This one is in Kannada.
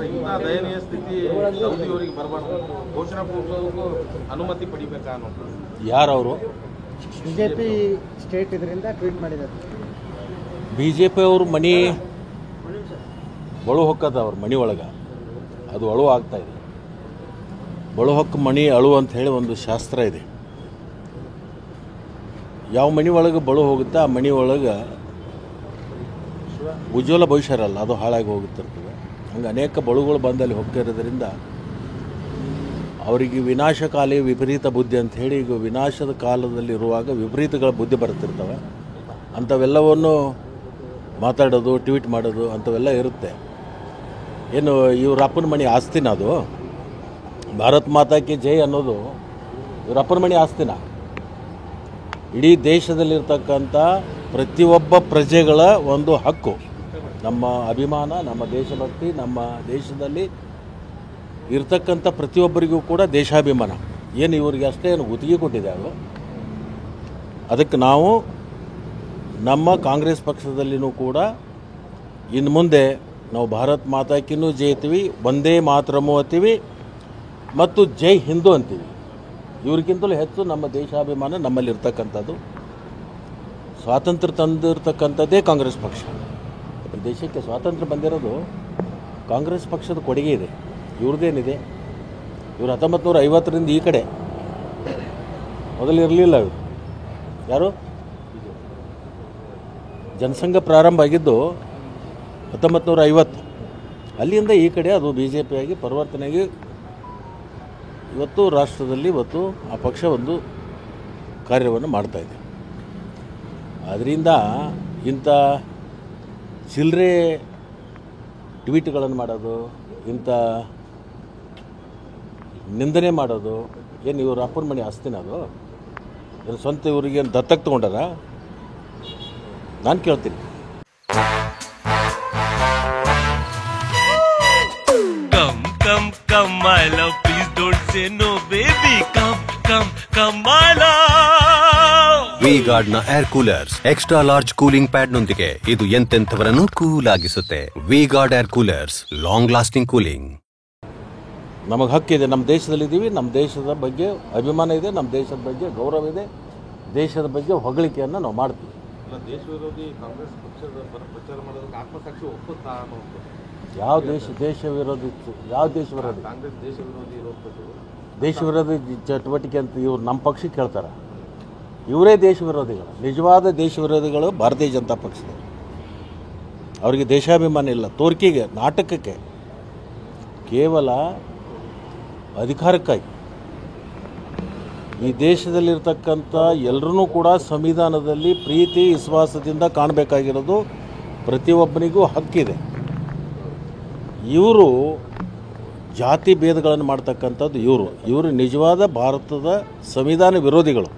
ಇಂಥ ದಯನೀಯ ಸ್ಥಿತಿ ಸೌದಿಯವರಿಗೆ ಬರಬಾರ್ದು, ಘೋಷಣಾ ಕೂಗಿಸೋದಕ್ಕೂ ಅನುಮತಿ ಪಡಿಬೇಕಾ ಅನ್ನೋದು. ಯಾರವರು? ಬಿಜೆಪಿ ಸ್ಟೇಟ್ ಇದರಿಂದ ಟ್ವೀಟ್ ಮಾಡಿದ್ದಾರೆ. BJP ಅವರು ಮಣಿ ಬಳು ಹೊಕ್ಕದ ಅವ್ರ ಮಣಿ ಒಳಗೆ ಅದು ಅಳು ಆಗ್ತಾ ಇದೆ. ಬಳು ಹೊಕ್ಕ ಮಣಿ ಅಳು ಅಂತ ಹೇಳಿ ಒಂದು ಶಾಸ್ತ್ರ ಇದೆ. ಯಾವ ಮಣಿ ಒಳಗೆ ಬಳು ಹೋಗುತ್ತೆ ಆ ಮಣಿ ಒಳಗೆ ಉಜ್ವಲ ಭವಿಷ್ಯ ಇರಲ್ಲ, ಅದು ಹಾಳಾಗಿ ಹೋಗುತ್ತಿರ್ತದೆ. ಹಂಗೆ ಅನೇಕ ಬಳುಗಳು ಬಂದಲ್ಲಿ ಹೋಗ್ತಿರೋದ್ರಿಂದ ಅವರಿಗೆ ವಿನಾಶಕಾಲಿ ವಿಪರೀತ ಬುದ್ಧಿ ಅಂತ ಹೇಳಿ, ಈಗ ವಿನಾಶದ ಕಾಲದಲ್ಲಿರುವಾಗ ವಿಪರೀತಗಳ ಬುದ್ಧಿ ಬರ್ತಿರ್ತವೆ. ಅಂಥವೆಲ್ಲವನ್ನು ಮಾತಾಡೋದು, ಟ್ವೀಟ್ ಮಾಡೋದು ಅಂಥವೆಲ್ಲ ಇರುತ್ತೆ. ಏನು ಇವ್ರ ಅಪ್ಪನ ಮಣಿ ಆಸ್ತಿನ ಅದು? ಭಾರತ್ ಮಾತಾಕ್ಕೆ ಜೈ ಅನ್ನೋದು ಇವ್ರ ಅಪ್ಪನ ಮಣಿ ಆಸ್ತಿನ? ಇಡೀ ದೇಶದಲ್ಲಿರ್ತಕ್ಕಂಥ ಪ್ರತಿಯೊಬ್ಬ ಪ್ರಜೆಗಳ ಒಂದು ಹಕ್ಕು, ನಮ್ಮ ಅಭಿಮಾನ, ನಮ್ಮ ದೇಶಭಕ್ತಿ, ನಮ್ಮ ದೇಶದಲ್ಲಿ ಇರ್ತಕ್ಕಂಥ ಪ್ರತಿಯೊಬ್ಬರಿಗೂ ಕೂಡ ದೇಶಾಭಿಮಾನ. ಏನು ಇವರಿಗೆ ಅಷ್ಟೇ ಏನು ಗುತ್ತಿಗೆ ಕೊಟ್ಟಿದೆ ಅದು? ಅದಕ್ಕೆ ನಾವು ನಮ್ಮ ಕಾಂಗ್ರೆಸ್ ಪಕ್ಷದಲ್ಲಿನೂ ಕೂಡ ಇನ್ನು ಮುಂದೆ ನಾವು ಭಾರತ್ ಮಾತಾಕಿನೂ ಜೈ ಅಂತೀವಿ, ಒಂದೇ ಮಾತರಮು ಅಂತೀವಿ ಮತ್ತು ಜೈ ಹಿಂದೂ ಅಂತೀವಿ. ಇವ್ರಿಗಿಂತಲೂ ಹೆಚ್ಚು ನಮ್ಮ ದೇಶಾಭಿಮಾನ ನಮ್ಮಲ್ಲಿರ್ತಕ್ಕಂಥದ್ದು. ಸ್ವಾತಂತ್ರ್ಯ ತಂದಿರ್ತಕ್ಕಂಥದ್ದೇ ಕಾಂಗ್ರೆಸ್ ಪಕ್ಷ. ಈ ದೇಶಕ್ಕೆ ಸ್ವಾತಂತ್ರ್ಯ ಬಂದಿರೋದು ಕಾಂಗ್ರೆಸ್ ಪಕ್ಷದ ಕೊಡುಗೆ ಇದೆ. ಇವ್ರದ್ದೇನಿದೆ? ಇವರು 1950ರಿಂದ ಈ ಕಡೆ, ಮೊದಲು ಇರಲಿಲ್ಲ ಇವರು. ಯಾರು? ಜನಸಂಘ ಪ್ರಾರಂಭ ಆಗಿದ್ದು 1950. ಅಲ್ಲಿಂದ ಈ ಕಡೆ ಅದು BJP ಆಗಿ ಪರಿವರ್ತನೆಯಾಗಿ ಇವತ್ತು ರಾಷ್ಟ್ರದಲ್ಲಿ ಇವತ್ತು ಆ ಪಕ್ಷ ಒಂದು ಕಾರ್ಯವನ್ನು ಮಾಡ್ತಾಯಿದೆ. ಅದರಿಂದ ಇಂಥ ಚಿಲ್ಲರೆ ಟ್ವೀಟ್ಗಳನ್ನು ಮಾಡೋದು, ಇಂಥ ನಿಂದನೆ ಮಾಡೋದು, ಏನು ಇವ್ರ ಅಪ್ಪನ ಮನೆ ಆಸ್ತಿನ ಅದು? ಏನು ಸ್ವಂತ ಇವ್ರಿಗೆ ದತ್ತಕ್ಕೆ ತೊಗೊಂಡಾರ? ನಾನು ಕೇಳ್ತೀನಿ. Come, come, my love, please don't say no, baby. Come, my love. V-Guard ನ air coolers extra large cooling pad ನೊಂದಿಗೆ ಇದು ಎಂತೆಂಥವರನ್ನು ಕೂಲ್ ಆಗಿಸುತ್ತೆ. V-Guard air coolers, long lasting cooling. ನಮಗೆ ಹಕ್ಕಿದೆ, ನಮ್ಮ ದೇಶದಲ್ಲಿದ್ದೀವಿ, ನಮ್ಮ ದೇಶದ ಬಗ್ಗೆ ಅಭಿಮಾನ ಇದೆ, ನಮ್ಮ ದೇಶದ ಬಗ್ಗೆ ಗೌರವ ಇದೆ, ದೇಶದ ಬಗ್ಗೆ ಹೊಗಳಿಕೆಯನ್ನು ನಾವು ಮಾಡ್ತೀವಿ. ದೇಶ ವಿರೋಧಿ ಕಾಂಗ್ರೆಸ್ ಪಕ್ಷದ ಪ್ರಚಾರ ಮಾಡೋದಕ್ಕೆ ಆತ್ಮಸಾಕ್ಷಿ ಒಪ್ಪುತ್ತಾ ಅನ್ನೋದು. ಯಾವ ದೇಶ ವಿರೋಧಿ? ಯಾವ ದೇಶ ವಿರೋಧಿ? ಕಾಂಗ್ರೆಸ್ ದೇಶ ವಿರೋಧಿ ಇರೋದು. ದೇಶ ವಿರೋಧಿ ಚಟುವಟಿಕೆ ಅಂತ ಇವ್ರು ನಮ್ಮ ಪಕ್ಷಕ್ಕೆ ಕೇಳ್ತಾರೆ. ಇವರೇ ದೇಶ ವಿರೋಧಿಗಳು. ನಿಜವಾದ ದೇಶ ವಿರೋಧಿಗಳು ಭಾರತೀಯ ಜನತಾ ಪಕ್ಷದವರು. ಅವರಿಗೆ ದೇಶಾಭಿಮಾನ ಇಲ್ಲ, ತೋರಿಕೆಗೆ, ನಾಟಕಕ್ಕೆ, ಕೇವಲ ಅಧಿಕಾರಕ್ಕಾಗಿ. ಈ ದೇಶದಲ್ಲಿರ್ತಕ್ಕಂಥ ಎಲ್ಲರೂ ಕೂಡ ಸಂವಿಧಾನದಲ್ಲಿ ಪ್ರೀತಿ ವಿಶ್ವಾಸದಿಂದ ಕಾಣಬೇಕಾಗಿರೋದು ಪ್ರತಿಯೊಬ್ಬನಿಗೂ ಹಕ್ಕಿದೆ. ಇವರು ಜಾತಿ ಭೇದಗಳನ್ನು ಮಾಡ್ತಕ್ಕಂಥದ್ದು ಇವರು ನಿಜವಾದ ಭಾರತದ ಸಂವಿಧಾನ ವಿರೋಧಿಗಳು.